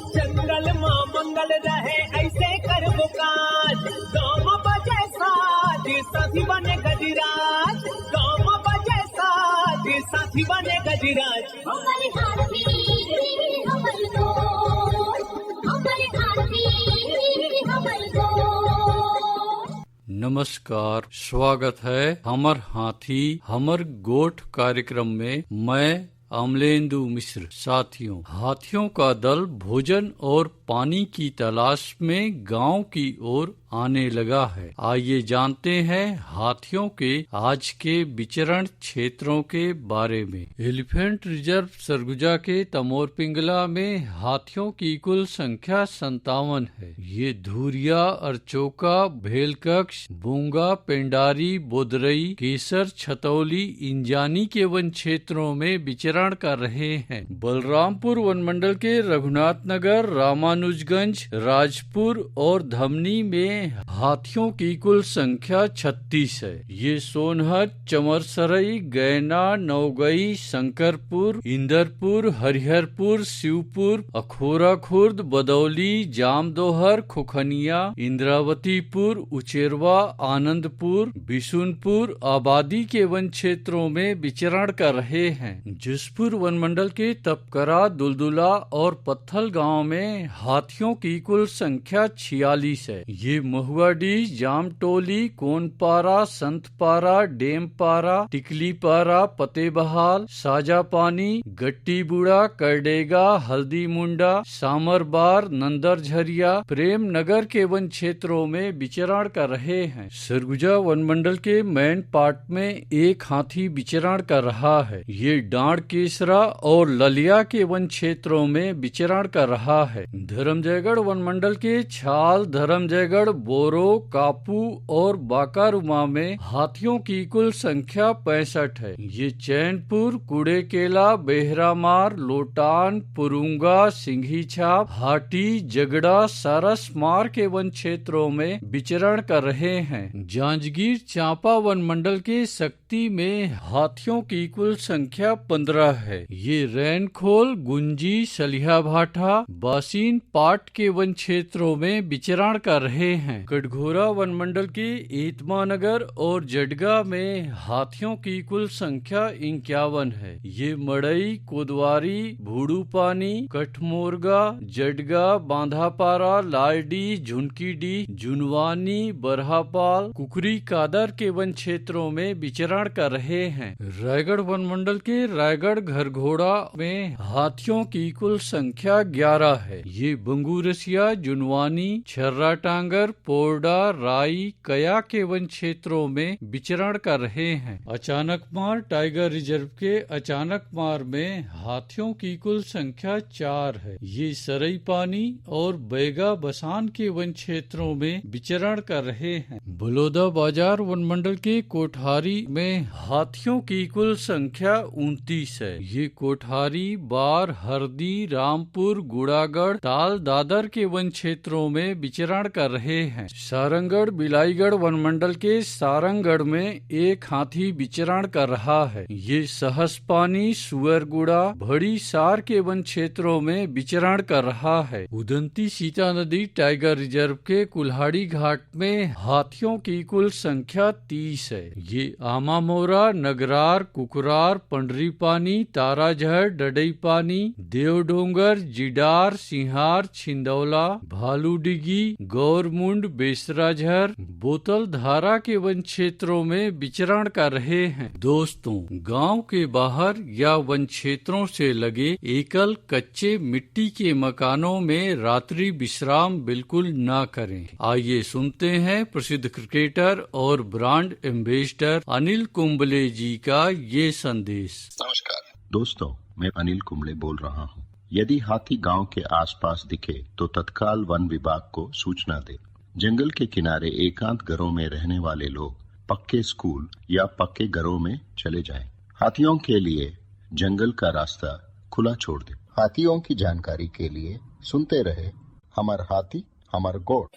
जंगल मां मंगल रहे ऐसे कर काज, गाँव बजे साज साथी बने गजराज, गाँव बजे साज साथी बने गजराज। हमारे हाथी हमर गोर, हमारे हाथी हमर गोर। नमस्कार, स्वागत है हमर हाथी हमर गोठ कार्यक्रम में। मैं अमलेंदु मिश्र। साथियों, हाथियों का दल भोजन और पानी की तलाश में गांव की ओर आने लगा है। आइए जानते हैं हाथियों के आज के विचरण क्षेत्रों के बारे में। एलिफेंट रिजर्व सरगुजा के तमोर पिंगला में हाथियों की कुल संख्या 57 है। ये धुरिया, अरचोका, भेलकक्ष, बूंगा, पेंडारी, बोदरई, केसर, छतौली, इंजानी के वन क्षेत्रों में विचरण कर रहे हैं। बलरामपुर वन मंडल के रघुनाथ नगर, रामानुजगंज, राजपुर और धमनी में हाथियों की कुल संख्या 36 है। ये सोनहत, चमरसरई, गैना, नौगई, शंकरपुर, इंदरपुर, हरिहरपुर, शिवपुर, अखोरा खुर्द, बदौली, जामदोहर, खुखनिया, इंद्रावतीपुर, उचेरवा, आनंदपुर, बिशुनपुर आबादी के वन क्षेत्रों में विचरण कर रहे हैं। जसपुर वन मंडल के तपकरा, दुलदुला और पत्थल गांव में हाथियों की कुल संख्या 46 है। ये महुआडी, जामटोली, कोनपारा, संतपारा, डेमपारा, टिकलीपारा, पतेबहाल, साजापानी, गट्टीबुड़ा, करडेगा, हल्दी मुंडा, सामरबार, नंदरझरिया, प्रेम नगर के वन क्षेत्रों में विचरण कर रहे हैं। सरगुजा वन मंडल के मैन पार्ट में एक हाथी विचरण कर रहा है। ये डांड केसरा और ललिया के वन क्षेत्रों में विचरण कर रहा है। धर्मजयगढ़ वन मंडल के छाल, धर्मजयगढ़, बोरो, कापू और बाकारुमा में हाथियों की कुल संख्या 65 है। ये चैनपुर, कुड़ेकेला, बेहरामार, लोटान, पुरुंगा, सिंघी छाप, हाटी, जगड़ा, सारसमार के वन क्षेत्रों में विचरण कर रहे हैं। जांजगीर चांपा वन मंडल के शक्ति में हाथियों की कुल संख्या 15 है। ये रैनखोल, गुंजी, सलिया भाठा, बासीन पाट के वन क्षेत्रों में विचरण कर रहे हैं। कटघोरा वन मंडल के एतमा नगर और जडगा में हाथियों की कुल संख्या 51 है। ये मड़ई, कोदवारी, भूडू पानी, कठमोरगा, जडगा, बांधापारा, लालडी, झुनकीडी, जुनवानी, बरहापाल, कुकरी कादर के वन क्षेत्रों में विचरण कर रहे हैं। रायगढ़ वन मंडल के रायगढ़ घरघोड़ा में हाथियों की कुल संख्या 11 है। ये बंगूरसिया, जुनवानी, छर्रा टांगर, पोरडा, राई, कया के वन क्षेत्रों में विचरण कर रहे हैं। अचानकमार टाइगर रिजर्व के अचानकमार में हाथियों की कुल संख्या 4 है। ये सरई पानी और बैगा बसान के वन क्षेत्रों में विचरण कर रहे हैं। बलौदा बाजार वन मंडल के कोठारी में हाथियों की कुल संख्या 29 है। ये कोठारी, बार, हरदी, रामपुर, गुड़ागढ़, ताल, दादर के वन क्षेत्रों में विचरण कर रहे हैं। सारंगगढ़ बिलाईगढ़ वन मंडल के सारंगगढ़ में एक हाथी विचरण कर रहा है। ये सहसपानी, सुअरगुड़ा, भड़ी सार के वन क्षेत्रों में विचरण कर रहा है। उदंती सीता नदी टाइगर रिजर्व के कुल्हाड़ी घाट में हाथियों की कुल संख्या 30 है। ये आमामोरा, नगरार, कुकरार, पंडरी पानी, ताराझर, डडई पानी, देवडोंगर, जिडार, सिंहार, छिंदौला, भालूडिगी, गौरमुंड, बेसराझर, बोतल धारा के वन क्षेत्रों में विचरण कर रहे हैं। दोस्तों, गांव के बाहर या वन क्षेत्रों से लगे एकल कच्चे मिट्टी के मकानों में रात्रि विश्राम बिल्कुल ना करें। आइए सुनते हैं प्रसिद्ध क्रिकेटर और ब्रांड एम्बेसडर अनिल कुंबले जी का ये संदेश। नमस्कार दोस्तों, मैं अनिल कुंबले बोल रहा हूँ। यदि हाथी गांव के आसपास दिखे तो तत्काल वन विभाग को सूचना दे। जंगल के किनारे एकांत घरों में रहने वाले लोग पक्के स्कूल या पक्के घरों में चले जाएं। हाथियों के लिए जंगल का रास्ता खुला छोड़ दे। हाथियों की जानकारी के लिए सुनते रहे हमार हाथी हमार गोठ।